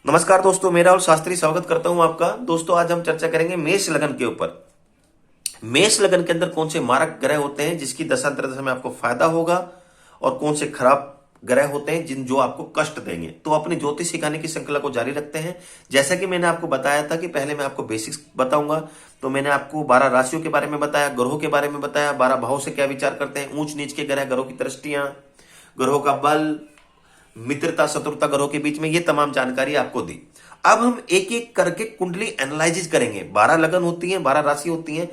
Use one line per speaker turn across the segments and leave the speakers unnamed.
नमस्कार दोस्तों, मैं राहुल शास्त्री स्वागत करता हूं आपका। दोस्तों, आज हम चर्चा करेंगे मेष लगन के ऊपर। मेष लगन के अंदर कौन से मारक ग्रह होते हैं जिसकी दशा में आपको फायदा होगा, और कौन से खराब ग्रह होते हैं जिन जो आपको कष्ट देंगे। तो अपनी ज्योतिष सिखाने की श्रृंखला को जारी रखते हैं। जैसा कि मैंने आपको बताया था कि पहले मैं आपको बेसिक्स बताऊंगा, तो मैंने आपको 12 राशियों के बारे में बताया, ग्रहों के बारे में बताया, 12 भाव से क्या विचार करते हैं, ऊंच नीच के ग्रह, ग्रहों की दृष्टियां, ग्रहों का बल, मित्रता शत्रुता ग्रहों के बीच में, ये तमाम जानकारी आपको दी। अब हम एक एक करके कुंडली एनालाइज करेंगे। 12 लगन होती हैं, 12 राशि होती हैं।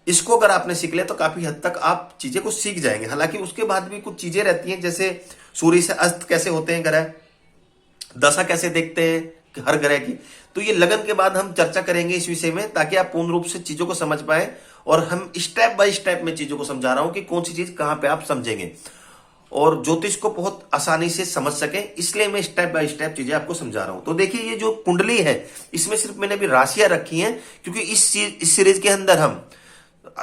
इसको अगर आपने सीख लिया तो काफी हद तक आप चीजें को सीख जाएंगे। हालांकि उसके बाद भी कुछ चीजें रहती हैं, जैसे सूर्य से अस्त कैसे होते हैं ग्रह, दशा कैसे देखते हैं हर ग्रह की। तो ये लगन के बाद हम चर्चा करेंगे इस विषय में, ताकि आप पूर्ण रूप से चीजों को समझ पाए। और हम स्टेप बाय स्टेप में चीजों को समझा रहा हूं कि कौन सी चीज कहां पे आप समझेंगे और ज्योतिष को बहुत आसानी से समझ सके, इसलिए मैं स्टेप बाय स्टेप चीजें आपको समझा रहा हूं। तो देखिए, ये जो कुंडली है इसमें सिर्फ मैंने अभी राशियां रखी हैं, क्योंकि इस सीरीज के अंदर हम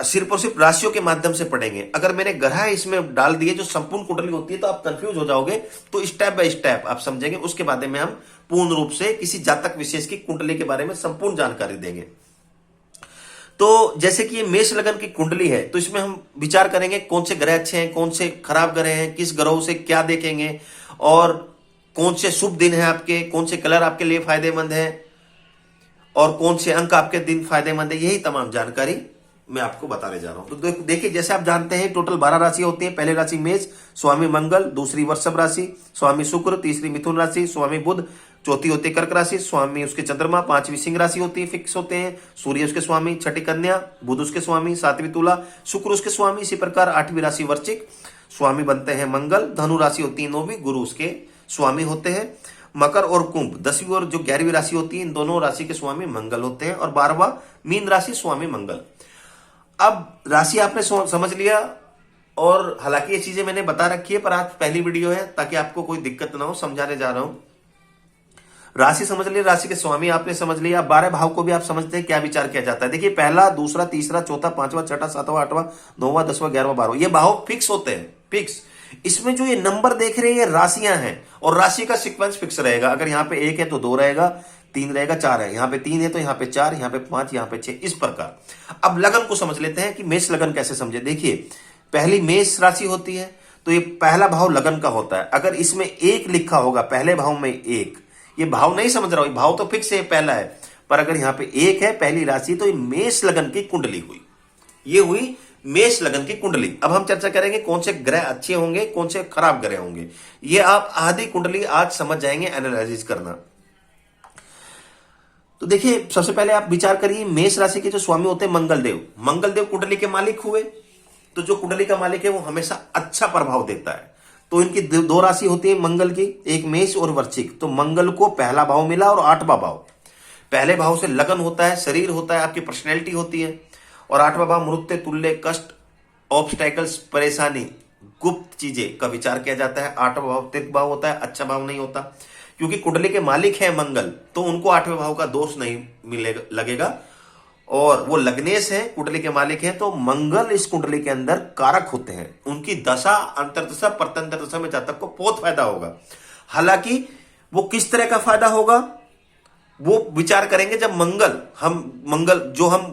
सिर्फ और सिर्फ राशियों के माध्यम से पढ़ेंगे। अगर मैंने ग्रह इसमें डाल दिए जो संपूर्ण कुंडली होती है तो आप कंफ्यूज हो जाओगे। तो स्टेप बाय स्टेप आप समझेंगे, उसके बाद में हम पूर्ण रूप से किसी जातक विशेष की कुंडली के बारे में संपूर्ण जानकारी देंगे। तो जैसे कि ये मेष लगन की कुंडली है, तो इसमें हम विचार करेंगे कौन से ग्रह अच्छे हैं, कौन से खराब ग्रह हैं, किस ग्रहों से क्या देखेंगे, और कौन से शुभ दिन है आपके, कौन से कलर आपके लिए फायदेमंद है, और कौन से अंक आपके दिन फायदेमंद है। यही तमाम जानकारी मैं आपको बताने जा रहा हूं। तो देखिए, जैसे आप जानते हैं टोटल 12 राशि होती है। पहली राशि मेष, स्वामी मंगल, दूसरी वृषभ राशि, स्वामी शुक्र, तीसरी मिथुन राशि, स्वामी बुध, चौथी होती है कर्क राशि, स्वामी उसके चंद्रमा, पांचवी सिंह राशि होती है, फिक्स होते हैं। सूर्य उसके स्वामी, छठी कन्या, बुध उसके स्वामी, सातवीं तुला, शुक्र उसके स्वामी। इसी प्रकार आठवीं राशि वृश्चिक, स्वामी बनते हैं मंगल। धनु राशि होती है नौवीं, गुरु उसके स्वामी होते हैं। मकर और कुंभ 10वीं और जो 11वीं राशि होती है, इन दोनों राशि के स्वामी मंगल होते हैं। और 12वां मीन राशि, स्वामी मंगल। अब राशि आपने समझ लिया, और हालांकि ये चीजें मैंने बता रखी है, पर आज पहली वीडियो है ताकि आपको कोई दिक्कत ना हो, समझाने जा रहा हूं। राशि समझ लिया, राशि के स्वामी आपने समझ लिया, 12 भाव को भी आप समझते हैं क्या विचार किया जाता है। देखिए, पहला, दूसरा, तीसरा, चौथा, पांचवा, छठा, सातवां, आठवां, 9वां, 10वां, 11वां, 12वां, ये भाव फिक्स होते हैं, फिक्स। इसमें जो ये नंबर देख रहे हैं ये राशियां हैं, और राशि का सीक्वेंस फिक्स रहेगा। अगर यहाँ पे 1 है तो 2 रहेगा, 3 रहेगा, 4 है, यहाँ पे 3 है तो यहाँ पे 4, यहाँ पे 5, यहाँ पे 6, इस प्रकार। अब लगन को समझ लेते हैं कि मेष लगन कैसे समझे। देखिए, पहली मेष राशि होती है, तो ये पहला भाव लगन का होता है। अगर इसमें 1 लिखा होगा, पहले भाव में 1, ये भाव नहीं समझ रहा हूं, भाव तो फिक्स है, पहला है, पर अगर यहां पे 1 है पहली राशि, तो ये मेष लगन की कुंडली हुई। ये हुई मेष लगन की कुंडली। अब हम चर्चा करेंगे कौन से ग्रह अच्छे होंगे, कौन से खराब ग्रह होंगे। ये आप आधी कुंडली आज समझ जाएंगे एनालिसिस करना। तो देखिए, सबसे पहले आप विचार करिए, मेष राशि के जो स्वामी होते हैं मंगलदेव, मंगलदेव कुंडली के मालिक हुए। तो जो कुंडली का मालिक है वो हमेशा अच्छा प्रभाव देता है। तो इनकी 2 राशि होती है मंगल की, एक मेष और वृश्चिक। तो मंगल को पहला भाव मिला और 8वां भाव। पहले भाव से लगन होता है, शरीर होता है, आपकी पर्सनैलिटी होती है। और 8वां भाव मृत्यु, तुल्य, कष्ट, ऑब्स्टैकल्स, परेशानी, गुप्त चीजें का विचार किया जाता है। 8वां भाव तिर्क भाव होता है, अच्छा भाव नहीं होता, क्योंकि कुंडली के मालिक है मंगल, तो उनको 8वें भाव का दोष नहीं मिलेगा, लगेगा। और वो लग्नेश है, कुंडली के मालिक हैं, तो मंगल इस कुंडली के अंदर कारक होते हैं। उनकी दशा, अंतर्दशा, प्रत्यंतर दशा में जातक को बहुत फायदा होगा। हालांकि वो किस तरह का फायदा होगा वो विचार करेंगे जब मंगल जो हम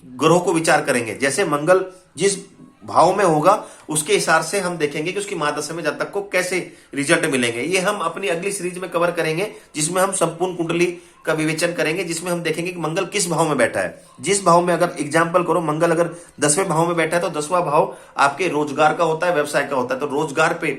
ग्रहों को विचार करेंगे। जैसे मंगल जिस भाव में होगा उसके हिसाब से हम देखेंगे कि उसकी महादशा में जातक को कैसे रिजल्ट मिलेंगे। ये हम अपनी अगली सीरीज में कवर करेंगे, जिसमें हम संपूर्ण कुंडली का विवेचन करेंगे, जिसमें हम देखेंगे कि मंगल किस भाव में बैठा है। जिस भाव में, अगर एग्जाम्पल करो, मंगल अगर 10वें भाव में बैठा है तो 10वां भाव आपके रोजगार का होता है, व्यवसाय का होता है। तो रोजगार पे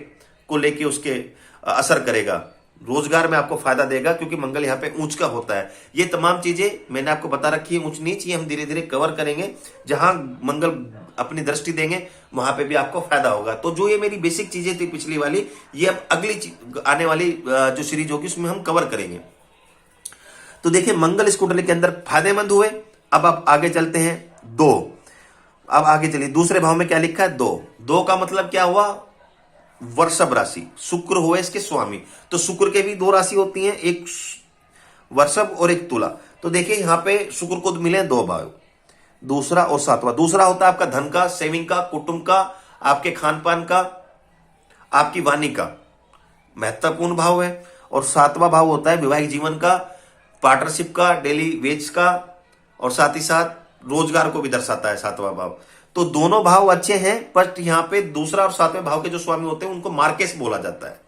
को लेके उसके असर करेगा, रोजगार में आपको फायदा देगा, क्योंकि मंगल यहाँ पे ऊंच का होता है। ये तमाम चीजें मैंने आपको बता रखी है, ऊंच नीच, ये हम धीरे धीरे कवर करेंगे। जहां मंगल अपनी दृष्टि देंगे वहां पे भी आपको फायदा होगा। तो जो ये मेरी बेसिक चीजें थी पिछली वाली, ये अब अगली आने वाली जो सीरीज होगी उसमें हम कवर करेंगे। तो देखिए, मंगल इस कुंडली के अंदर फायदेमंद हुए। अब आप आगे चलते हैं, 2। अब आगे चलिए, दूसरे भाव में क्या लिखा है, 2 का मतलब क्या हुआ, वृषभ राशि, शुक्र हुए इसके स्वामी। तो शुक्र के भी 2 राशि होती हैं, एक वृषभ और एक तुला। तो देखिए, यहां पे शुक्र को मिले 2 भाव, दूसरा और 7वां। दूसरा होता है आपका धन का, सेविंग का, कुटुंब का, आपके खान पान का, आपकी वाणी का, महत्वपूर्ण भाव है। और 7वां भाव होता है वैवाहिक जीवन का, पार्टनरशिप का, डेली वेज का, और साथ ही साथ रोजगार को भी दर्शाता है 7वां भाव। तो दोनों भाव अच्छे हैं, बट यहाँ पे दूसरा और 7वें भाव के जो स्वामी होते हैं उनको मार्केस बोला जाता है।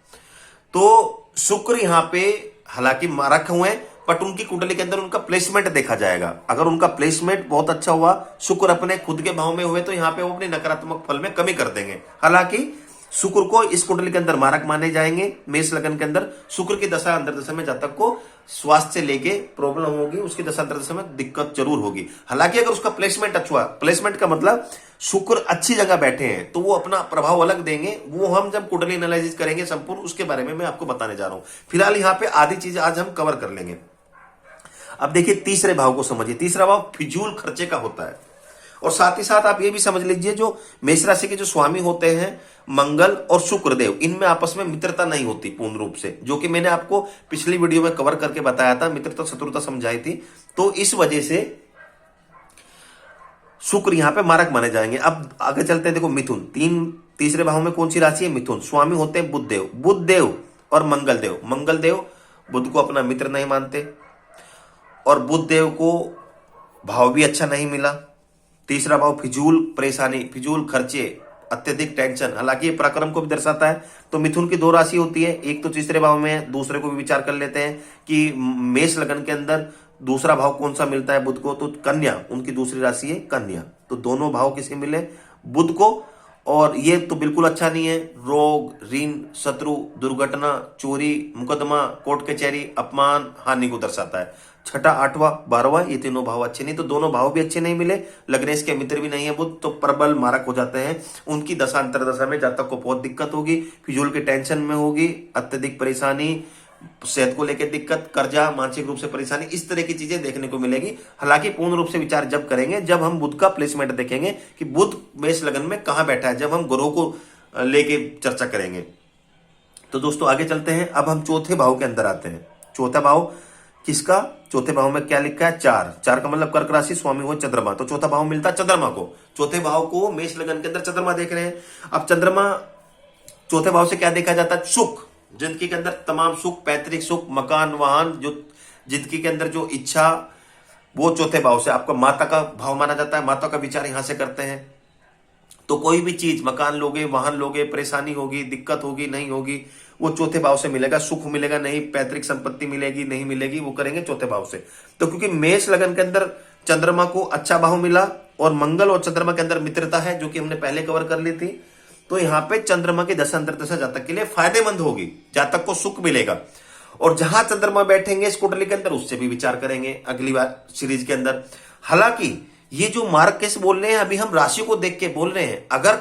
तो शुक्र यहाँ पे हालांकि मारक हुए हैं, बट उनकी कुंडली के अंदर उनका प्लेसमेंट देखा जाएगा। अगर उनका प्लेसमेंट बहुत अच्छा हुआ, शुक्र अपने खुद के भाव में हुए, तो यहाँ पे वो अपने नकारात्मक फल में कमी कर देंगे। हालांकि शुक्र को इस कुंडली के अंदर मारक माने जाएंगे। मेष लगन के अंदर शुक्र की दशा अंतर दशा में जातक को स्वास्थ्य से लेके प्रॉब्लम होगी, उसकी दशा अंतर दशा में दिक्कत जरूर होगी। हालांकि अगर उसका प्लेसमेंट अच्छा हुआ, प्लेसमेंट का मतलब शुक्र अच्छी जगह बैठे हैं, तो वो अपना प्रभाव अलग देंगे। वो हम जब कुंडली एनालिसिस करेंगे संपूर्ण, उसके बारे में मैं आपको बताने जा रहा हूं। फिलहाल यहाँ पे आधी चीज आज हम कवर कर लेंगे। अब देखिए तीसरे भाव को समझिए। तीसरा भाव फिजूल खर्चे का होता है, और साथ ही साथ आप ये भी समझ लीजिए जो मेष राशि के जो स्वामी होते हैं मंगल और शुक्रदेव, इनमें आपस में मित्रता नहीं होती पूर्ण रूप से, जो कि मैंने आपको पिछली वीडियो में कवर करके बताया था, मित्रता शत्रुता समझाई थी। तो इस वजह से शुक्र यहां पे मारक माने जाएंगे। अब आगे चलते हैं, देखो मिथुन, तीसरे भाव में कौन सी राशि है? मिथुन। स्वामी होते हैं बुधदेव, बुधदेव और मंगलदेव। मंगलदेव बुध को अपना मित्र नहीं मानते, और बुधदेव को भाव भी अच्छा नहीं मिला। तीसरा भाव फिजूल परेशानी, फिजूल खर्चे, अत्यधिक टेंशन, हालांकि ये पराक्रम को भी दर्शाता है। तो मिथुन की 2 राशि होती है, एक तो तीसरे भाव में है, दूसरे को भी विचार कर लेते हैं कि मेष लगन के अंदर दूसरा भाव कौन सा मिलता है बुध को, तो कन्या, उनकी दूसरी राशि है कन्या। तो दोनों भाव किसे मिले? बुध को। और ये तो बिल्कुल अच्छा नहीं है। रोग, ऋण, शत्रु, दुर्घटना, चोरी, मुकदमा, कोर्ट कचहरी, अपमान, हानि को दर्शाता है। छठा, 8वां, 12वां, ये तीनों भाव अच्छे नहीं, तो दोनों भाव भी अच्छे नहीं मिले। लग्नेश के मित्र भी नहीं है बुध, तो प्रबल मारक हो जाते हैं। उनकी दशा अंतर दशा में जातक को बहुत दिक्कत होगी, फिजूल के टेंशन में होगी, अत्यधिक परेशानी, सेहत को लेकर दिक्कत, कर्जा, मानसिक रूप से परेशानी, इस तरह की चीजें देखने को मिलेगी। हालांकि पूर्ण रूप से विचार जब करेंगे, जब हम बुध का प्लेसमेंट देखेंगे कि बुध मेष लगन में कहां बैठा है, जब हम ग्रहों को लेके चर्चा करेंगे। तो दोस्तों आगे चलते हैं। अब हम चौथे भाव के अंदर आते हैं। चौथा भाव किसका? चौथे भाव में क्या लिखा है? 4 का मतलब कर्क राशि, स्वामी हो चंद्रमा, तो चौथा भाव मिलता है चंद्रमा को। चौथे भाव को मेष लगन के अंदर चंद्रमा देख रहे हैं। अब चंद्रमा चौथे भाव से क्या देखा जाता है? सुख, जिंदगी के अंदर तमाम सुख, पैतृक सुख, मकान, वाहन, जो जिंदगी के अंदर जो इच्छा, वो चौथे भाव से। आपका माता का भाव माना जाता है, माता का विचार यहां से करते हैं। तो कोई भी चीज, मकान लोगे, वाहन लोगे, परेशानी होगी, दिक्कत होगी, नहीं होगी, वो चौथे भाव से मिलेगा। सुख मिलेगा नहीं, पैतृक संपत्ति मिलेगी नहीं मिलेगी, वो करेंगे चौथे भाव से। तो क्योंकि मेष लगन के अंदर चंद्रमा को अच्छा भाव मिला, और मंगल और चंद्रमा के अंदर मित्रता है, जो कि हमने पहले कवर कर ली थी, तो यहाँ पे चंद्रमा की दशा अंतर दशा जातक के लिए फायदेमंद होगी, जातक को सुख मिलेगा। और जहां चंद्रमा बैठेंगे इस कुंडली के अंदर, उससे भी विचार करेंगे अगली बार सीरीज के अंदर। हालांकि ये जो मार्क कैसे बोल रहे हैं, अभी हम राशि को देख के बोल रहे हैं। अगर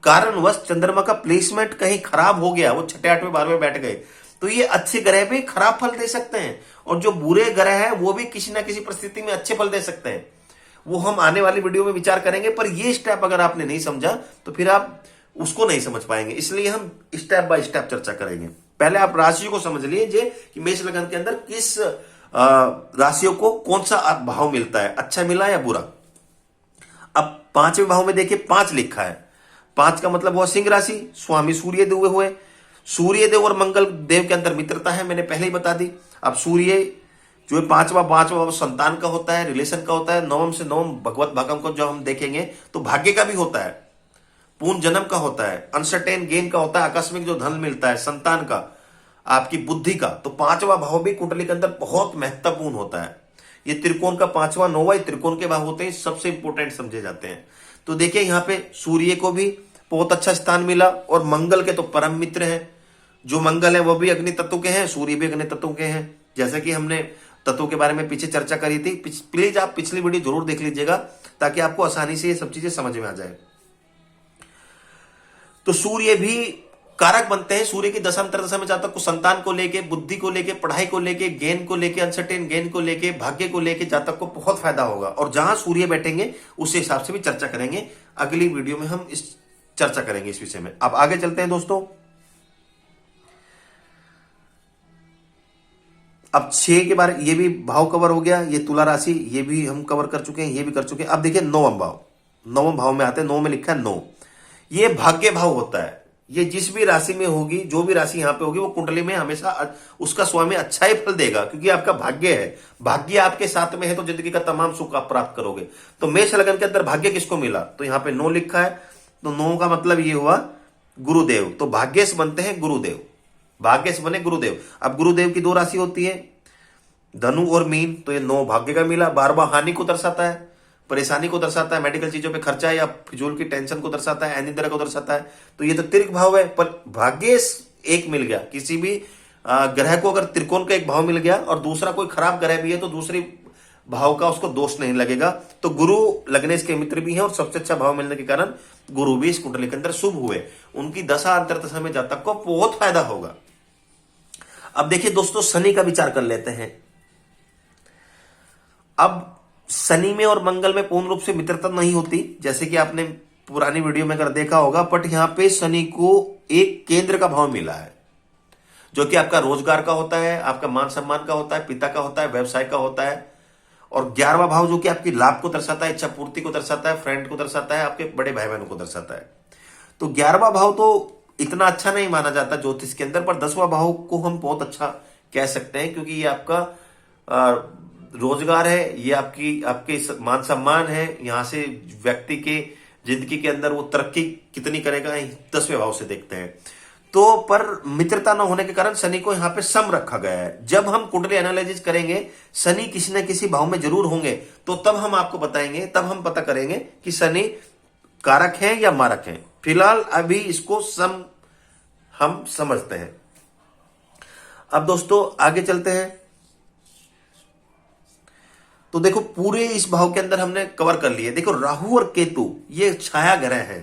कारणवश चंद्रमा का प्लेसमेंट कहीं खराब हो गया, वो 6, 8वें 12वें बैठ गए, तो ये अच्छे ग्रह भी खराब फल दे सकते हैं, और जो बुरे ग्रह हैं वो भी किसी ना किसी परिस्थिति में अच्छे फल दे सकते हैं। वो हम आने वाली वीडियो में विचार करेंगे। पर ये स्टेप अगर आपने नहीं समझा तो फिर आप उसको नहीं समझ पाएंगे, इसलिए हम स्टेप बाय स्टेप चर्चा करेंगे। पहले आप राशि को समझ लीजिए कि मेष लगन के अंदर किस राशियों को कौन सा भाव मिलता है, अच्छा मिला या बुरा। अब 5वें भाव में देखिए 5 लिखा है। 5 का मतलब हुआ सिंह राशि, स्वामी सूर्य देव हुए। सूर्य देव और मंगल देव के अंदर मित्रता है, मैंने पहले ही बता दी। अब सूर्य जो है 5वां संतान का होता है, रिलेशन का होता है। 9 से 9 भगवत भागम को जब हम देखेंगे तो भाग्य का भी होता है, पूर्ण जन्म का होता है, अनसर्टेन गेन का होता है, आकस्मिक जो धन मिलता है, संतान का, आपकी बुद्धि का। तो 5वां भाव भी कुंडली के अंदर बहुत महत्वपूर्ण होता है। ये त्रिकोण का 5वां 9वां त्रिकोण के भाव होते हैं, सबसे इंपोर्टेंट समझे जाते हैं। तो देखिए यहाँ पे सूर्य को भी बहुत अच्छा स्थान मिला, और मंगल के तो परम मित्र हैं। जो मंगल है वो भी अग्नि तत्व के हैं, सूर्य भी अग्नि तत्व के हैं। जैसे कि हमने तत्वों के बारे में पीछे चर्चा करी थी, प्लीज आप पिछली वीडियो जरूर देख लीजिएगा, ताकि आपको आसानी से ये सब चीजें समझ में आ जाए। तो सूर्य भी कारक बनते हैं। सूर्य की दशा अंतर दशा में जातक को संतान को लेके, बुद्धि को लेके, पढ़ाई को लेके, गेन को लेके, अनसर्टेन गेन को लेके, भाग्य को लेके जातक को बहुत फायदा होगा। और जहां सूर्य बैठेंगे उस हिसाब से भी चर्चा करेंगे। अगली वीडियो में हम इस चर्चा करेंगे इस विषय में। अब आगे चलते हैं दोस्तों। अब 6 के बारे, ये भी भाव कवर हो गया। ये तुला राशि, ये भी हम कवर कर चुके हैं, ये भी कर चुके हैं। अब देखिए 9वां भाव, 9वें भाव में आते हैं। 9 में लिखा है 9, ये भाग्य भाव होता है। ये जिस भी राशि में होगी, जो भी राशि यहां पे होगी, वो कुंडली में हमेशा उसका स्वामी अच्छा ही फल देगा, क्योंकि आपका भाग्य है। भाग्य आपके साथ में है तो जिंदगी का तमाम सुख आप प्राप्त करोगे। तो मेष लगन के अंदर भाग्य किसको मिला? तो यहां पे 9 लिखा है, तो 9 का मतलब ये हुआ गुरुदेव। तो भाग्यश बनते हैं गुरुदेव, भाग्यश बने गुरुदेव। अब गुरुदेव की 2 राशि होती है, धनु और मीन, तो ये 9 भाग्य का मिला। 12वां हानि को दर्शाता है, परेशानी को दर्शाता है, मेडिकल चीजों पे खर्चा या फिजूल की टेंशन को दर्शाता है, अनिद्रा को दर्शाता है। तो ये तो तिर्क भाव है, पर भाग्य एक मिल गया। किसी भी ग्रह को अगर त्रिकोण का एक भाव मिल गया और दूसरा कोई खराब ग्रह भी है तो दूसरी भाव का उसको दोष नहीं लगेगा। तो गुरु लगने इसके मित्र भी हैं और सबसे अच्छा भाव मिलने के कारण गुरु भी इस कुंडली के अंदर शुभ हुए। उनकी दशा अंतर्दशा में जातक को बहुत फायदा होगा। अब देखिए दोस्तों, शनि का विचार कर लेते हैं। अब शनि में और मंगल में पूर्ण रूप से मित्रता नहीं होती, जैसे कि आपने पुरानी वीडियो में अगर देखा होगा, बट यहां पे शनि को एक केंद्र का भाव मिला है, जो कि आपका रोजगार का होता है, आपका मान सम्मान का होता है, पिता का होता है, व्यवसाय का होता है। और 11वां भाव जो कि आपकी लाभ को दर्शाता है, इच्छा पूर्ति को दर्शाता है, फ्रेंड को दर्शाता है, आपके बड़े भाई बहनों को दर्शाता है। तो 11वां भाव तो इतना अच्छा नहीं माना जाता ज्योतिष के अंदर, पर 10वां भाव को हम बहुत अच्छा कह सकते हैं, क्योंकि ये आपका रोजगार है, ये आपके मान सम्मान है। यहां से व्यक्ति के जिंदगी के अंदर वो तरक्की कितनी करेगा, 10वें भाव से देखते हैं। तो पर मित्रता न होने के कारण शनि को यहां पे सम रखा गया है। जब हम कुंडली एनालिसिस करेंगे, शनि किसी न किसी भाव में जरूर होंगे, तो तब हम आपको बताएंगे, तब हम पता करेंगे कि शनि कारक है या मारक है। फिलहाल अभी इसको सम हम समझते हैं। अब दोस्तों आगे चलते हैं। तो देखो, पूरे इस भाव के अंदर हमने कवर कर लिए। देखो, राहु और केतु ये छाया ग्रह है,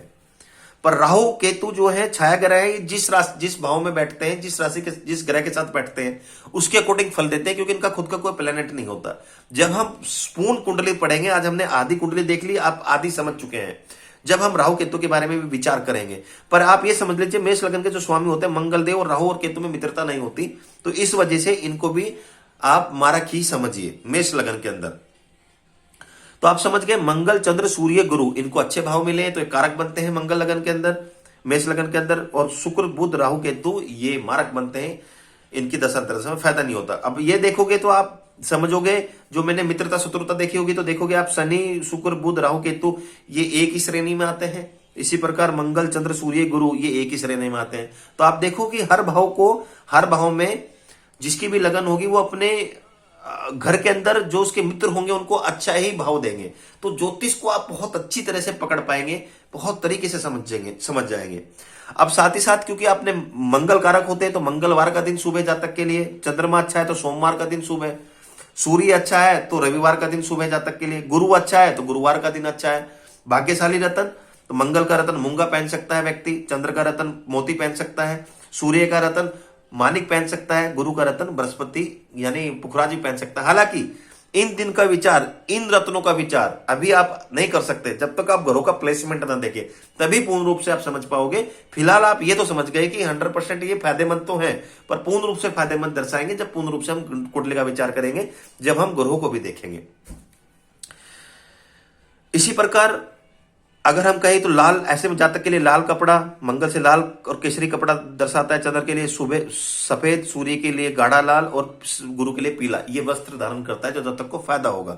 पर राहु केतु जो है छाया ग्रह है। जिस भाव में बैठते हैं, जिस राशि के जिस ग्रह के साथ बैठते हैं, उसके अकॉर्डिंग फल देते हैं, क्योंकि इनका खुद का कोई प्लेनेट नहीं होता। जब हम पूर्ण कुंडली पढ़ेंगे, आज हमने आधी कुंडली देख ली, आप आधी समझ चुके हैं। जब हम राहु केतु के बारे में भी विचार करेंगे, पर आप ये समझ लीजिए, मेष लगन के जो स्वामी होते हैं मंगल देव, और राहु और केतु में मित्रता नहीं होती, तो इस वजह से इनको भी आप मारक ही समझिए मेष लगन के अंदर। तो आप समझ गए, मंगल चंद्र सूर्य गुरु, इनको अच्छे भाव मिले तो एक कारक बनते हैं मंगल लगन के अंदर, मेष लगन के अंदर। और शुक्र बुध राहु केतु ये मारक बनते हैं, इनकी दशांतरदशा में फायदा नहीं होता। अब ये देखोगे तो आप समझोगे, जो मैंने मित्रता शत्रुता देखी होगी, तो देखोगे आप शनि शुक्र बुध राहु केतु ये एक ही श्रेणी में आते हैं। इसी प्रकार मंगल चंद्र सूर्य गुरु ये एक ही श्रेणी में आते हैं। तो आप देखो कि हर भाव में जिसकी भी लगन होगी, वो अपने घर के अंदर जो उसके मित्र होंगे उनको अच्छा ही भाव देंगे। तो ज्योतिष को आप बहुत अच्छी तरह से पकड़ पाएंगे, बहुत तरीके से समझ जाएंगे। अब साथ ही साथ, क्योंकि आपने मंगल कारक होते हैं, तो मंगलवार का दिन शुभ है जातक के लिए। चंद्रमा अच्छा है तो सोमवार का दिन शुभ है। सूर्य अच्छा है तो रविवार का दिन शुभ है जातक के लिए। गुरु अच्छा है तो गुरुवार का दिन अच्छा है। भाग्यशाली रतन, तो मंगल का रतन मूंगा पहन सकता है व्यक्ति, चंद्र का रतन मोती पहन सकता है, सूर्य का रतन मानिक पहन सकता है, गुरु का रतन बृहस्पति यानी पुखराजी पहन सकता है। हालांकि इन दिन का विचार, इन रत्नों का विचार अभी आप नहीं कर सकते जब तक आप घरों का प्लेसमेंट ना देखें, तभी पूर्ण रूप से आप समझ पाओगे। फिलहाल आप ये तो समझ गए कि 100% ये फायदेमंद तो है, पर पूर्ण रूप से फायदेमंद दर्शाएंगे जब पूर्ण रूप से हम कुंडली का विचार करेंगे, जब हम ग्रहों को भी देखेंगे। इसी प्रकार अगर हम कहें तो लाल, ऐसे में जातक के लिए लाल कपड़ा, मंगल से लाल और केसरी कपड़ा दर्शाता है। चंद्र के लिए सुबह सफेद, सूर्य के लिए गाढ़ा लाल और गुरु के लिए पीला, ये वस्त्र धारण करता है, जो जातक को फायदा होगा।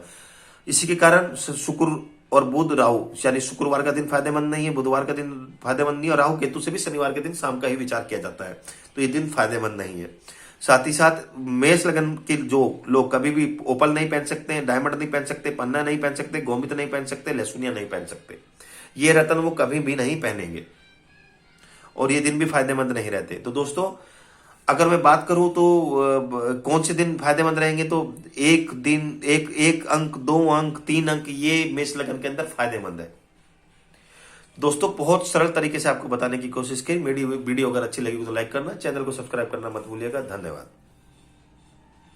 इसी के कारण शुक्र और बुध राहु, यानी शुक्रवार का दिन फायदेमंद नहीं है, बुधवार का दिन फायदेमंद नहीं है, और राहु केतु से भी शनिवार के दिन शाम का ही विचार किया जाता है, तो ये दिन फायदेमंद नहीं है। साथ ही साथ मेष लगन के जो लोग कभी भी ओपल नहीं पहन सकते, डायमंड नहीं पहन सकते, पन्ना नहीं पहन सकते, गोमित नहीं पहन सकते, लहसुनिया नहीं पहन सकते, ये रतन वो कभी भी नहीं पहनेंगे, और ये दिन भी फायदेमंद नहीं रहते। तो दोस्तों अगर मैं बात करूं तो कौन से दिन फायदेमंद रहेंगे, तो एक दिन, एक अंक, 2 अंक, 3 अंक, ये मेष लगन के अंदर फायदेमंद है। दोस्तों बहुत सरल तरीके से आपको बताने की कोशिश की। मेरी वीडियो अगर अच्छी लगी तो लाइक करना, चैनल को सब्सक्राइब करना मत भूलिएगा। धन्यवाद।